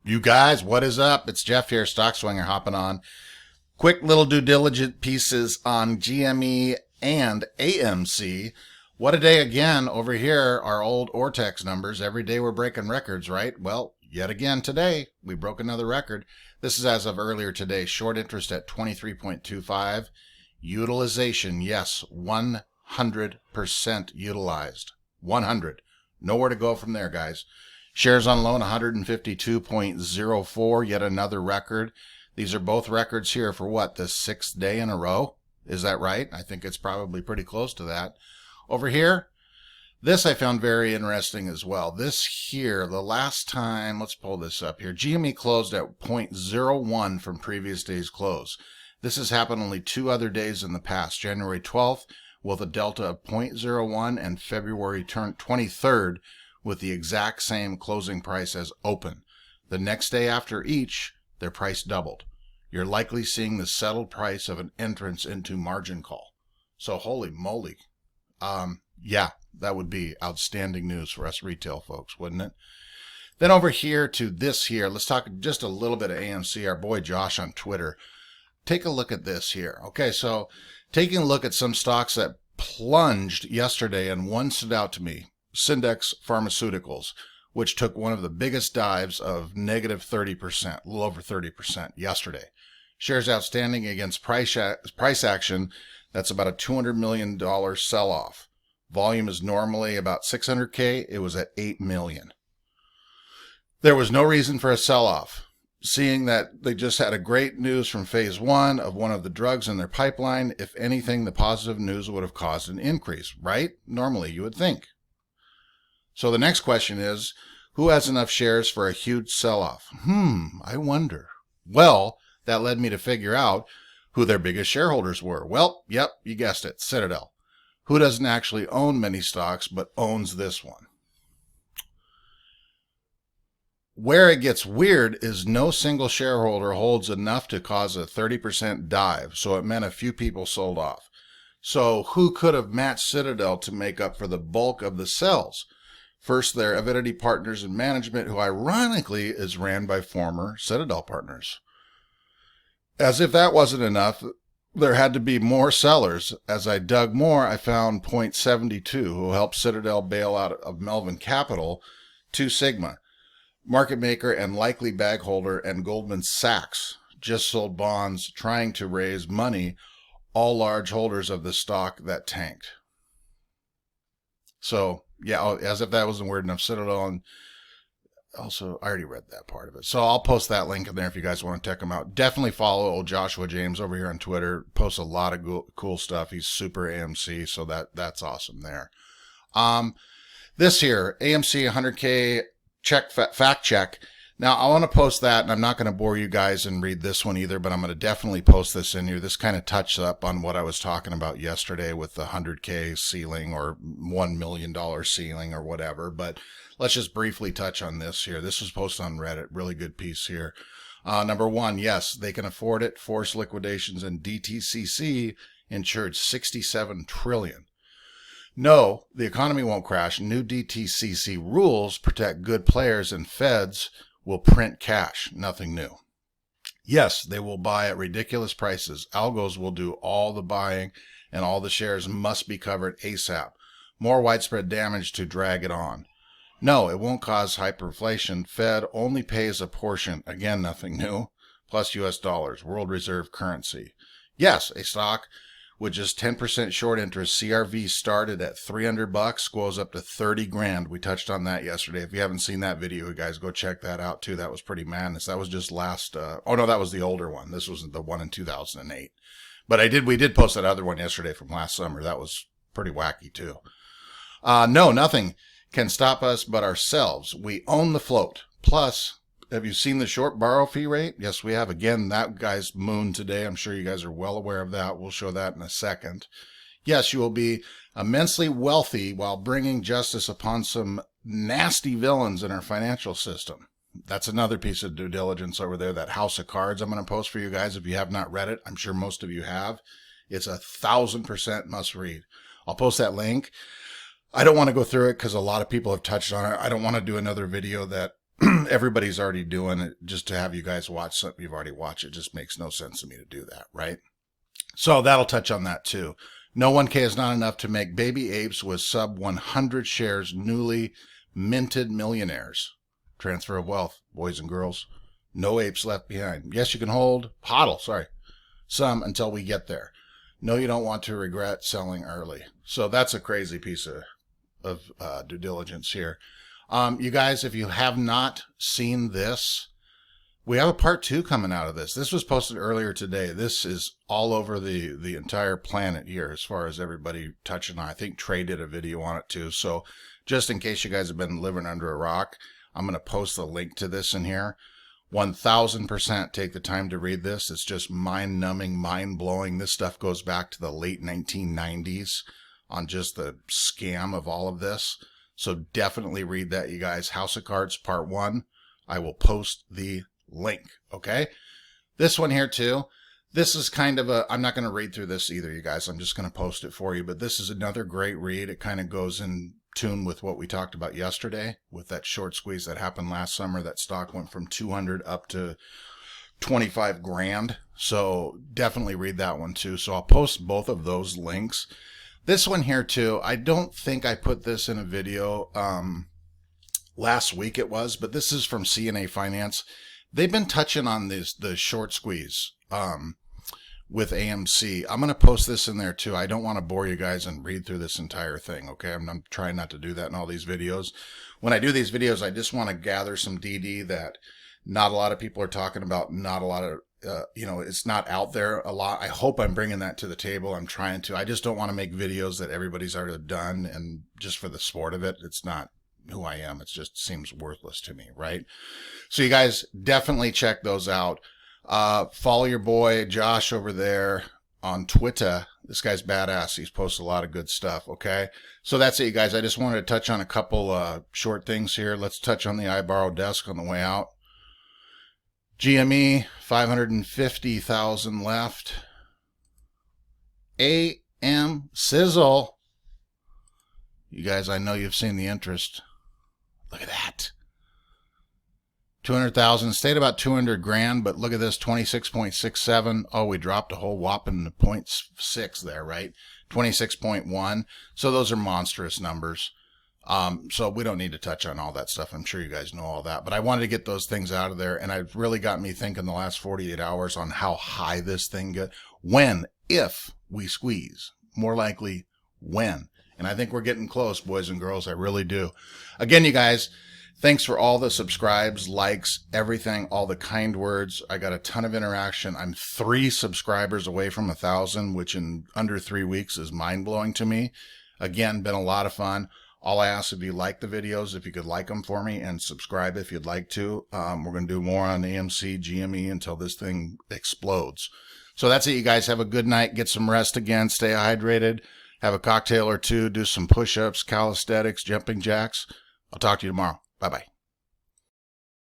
You guys, what is up? It's Jeff here, Stock Swinger, hopping on. Quick little due diligence pieces on GME and AMC. What a day again over here, our old Ortex numbers. Every day we're breaking records, right? Well, yet again today, we broke another record. This is as of earlier today. Short interest at 23.25. Utilization, yes, 100% utilized. 100. Nowhere to go from there, guys. Shares on loan, 152.04, yet another record. These are both records here for what, the sixth day in a row? Is that right? I think it's probably pretty close to that. Over here, this I found very interesting as well. This here, the last time, let's pull this up here. GME closed at 0.01 from previous day's close. This has happened only two other days in the past. January 12th with a delta of 0.01 and February 23rd with the exact same closing price as open. The next day after each, their price doubled. You're likely seeing the settled price of an entrance into margin call. So holy moly. Yeah, that would be outstanding news for us retail folks, wouldn't it? Then over here to this here, let's talk just a little bit of AMC, our boy Josh on Twitter. Take a look at this here. Okay, so taking a look at some stocks that plunged yesterday, and one stood out to me. Syndex Pharmaceuticals, which took one of the biggest dives of negative 30%, a little over 30% yesterday. Shares outstanding against price action, that's about a $200 million sell-off. Volume is normally about 600K. It was at 8 million. There was no reason for a sell-off, seeing that they just had a great news from phase one of one of the drugs in their pipeline. If anything, the positive news would have caused an increase, right? Normally, you would think. So the next question is, who has enough shares for a huge sell-off? I wonder. Well, that led me to figure out who their biggest shareholders were. Well, yep, you guessed it, Citadel. Who doesn't actually own many stocks, but owns this one? Where it gets weird is no single shareholder holds enough to cause a 30% dive, so it meant a few people sold off. So who could have matched Citadel to make up for the bulk of the sells? First, their Avidity Partners in Management, who ironically is ran by former Citadel partners. As if that wasn't enough, there had to be more sellers. As I dug more, I found Point72, who helped Citadel bail out of Melvin Capital, Two Sigma, market maker and likely bag holder, and Goldman Sachs just sold bonds trying to raise money, all large holders of the stock that tanked. So, yeah, as if that wasn't weird enough, Citadel, and also, I already read that part of it. So I'll post that link in there if you guys want to check him out. Definitely follow old Joshua James over here on Twitter. Posts a lot of cool stuff. He's super AMC, so that's awesome there. This here, AMC 100K fact check. Now, I want to post that, and I'm not going to bore you guys and read this one either, but I'm going to definitely post this in here. This kind of touched up on what I was talking about yesterday with the 100K ceiling or $1 million ceiling or whatever, but let's just briefly touch on this here. This was posted on Reddit. Really good piece here. Number one, yes, they can afford it. Forced liquidations and DTCC insured $67 trillion. No, the economy won't crash. New DTCC rules protect good players, and feds will print cash. Nothing new. Yes, they will buy at ridiculous prices. Algos will do all the buying, and all the shares must be covered ASAP. More widespread damage to drag it on. No, it won't cause hyperinflation. Fed only pays a portion. Again, nothing new. Plus US dollars, world reserve currency. Yes, a stock with just 10% short interest. CRV started at $300, goes up to 30 grand. We touched on that yesterday. If you haven't seen that video, you guys go check that out too. That was pretty madness. That was just last, oh no, that was the older one. This was the one in 2008. But we did post that other one yesterday from last summer. That was pretty wacky too. No, nothing can stop us but ourselves. We own the float. Plus, have you seen the short borrow fee rate? Yes, we have. Again, that guy's moon today. I'm sure you guys are well aware of that. We'll show that in a second. Yes, you will be immensely wealthy while bringing justice upon some nasty villains in our financial system. That's another piece of due diligence over there, that House of Cards I'm going to post for you guys if you have not read it. I'm sure most of you have. It's 1,000% must read. I'll post that link. I don't want to go through it because a lot of people have touched on it. I don't want to do another video that everybody's already doing it. Just to have you guys watch something you've already watched, it just makes no sense to me to do that, right? So that'll touch on that too. No 1K is not enough to make baby apes with sub 100 shares newly minted millionaires. Transfer of wealth, boys and girls. No apes left behind. Yes, you can hodl some until we get there. No, you don't want to regret selling early. So that's a crazy piece of due diligence here. You guys, if you have not seen this, we have a part 2 coming out of this. This was posted earlier today. This is all over the entire planet here as far as everybody touching on. I think Trey did a video on it too. So just in case you guys have been living under a rock, I'm going to post the link to this in here. 1000% take the time to read this. It's just mind-numbing, mind-blowing. This stuff goes back to the late 1990s on just the scam of all of this. So definitely read that, you guys. House of Cards Part 1. I will post the link, okay? This one here too. This is kind of I'm not going to read through this either, you guys. I'm just going to post it for you. But this is another great read. It kind of goes in tune with what we talked about yesterday with that short squeeze that happened last summer. That stock went from 200 up to 25 grand. So definitely read that one too. So I'll post both of those links. This one here too, I don't think I put this in a video last week it was, but this is from CNA Finance. They've been touching on the short squeeze with AMC. I'm going to post this in there too. I don't want to bore you guys and read through this entire thing, okay? I'm trying not to do that in all these videos. When I do these videos, I just want to gather some DD that not a lot of people are talking about, not a lot of, it's not out there a lot. I hope I'm bringing that to the table. I'm trying to. I just don't want to make videos that everybody's already done and just for the sport of it. It's not who I am. It just seems worthless to me, right? So you guys definitely check those out. Follow your boy Josh over there on Twitter. This guy's badass. He's posted a lot of good stuff, okay? So that's it, you guys. I just wanted to touch on a couple short things here. Let's touch on the iBorrow desk on the way out. GME, 550,000 left. AM Sizzle. You guys, I know you've seen the interest. Look at that. 200,000, stayed about 200 grand, but look at this, 26.67. Oh, we dropped a whole whopping 0.6 there, right? 26.1. So those are monstrous numbers. So we don't need to touch on all that stuff. I'm sure you guys know all that, but I wanted to get those things out of there. And it really got me thinking the last 48 hours on how high this thing got. When, if we squeeze, more likely when. And I think we're getting close, boys and girls. I really do. Again, you guys, thanks for all the subscribes, likes, everything, all the kind words. I got a ton of interaction. I'm 3 subscribers away from 1,000, which in under 3 weeks is mind-blowing to me. Again, been a lot of fun. All I ask, if you like the videos, if you could like them for me and subscribe if you'd like to. We're going to do more on AMC, GME until this thing explodes. So that's it, you guys. Have a good night. Get some rest again. Stay hydrated. Have a cocktail or two. Do some push-ups, calisthenics, jumping jacks. I'll talk to you tomorrow. Bye-bye.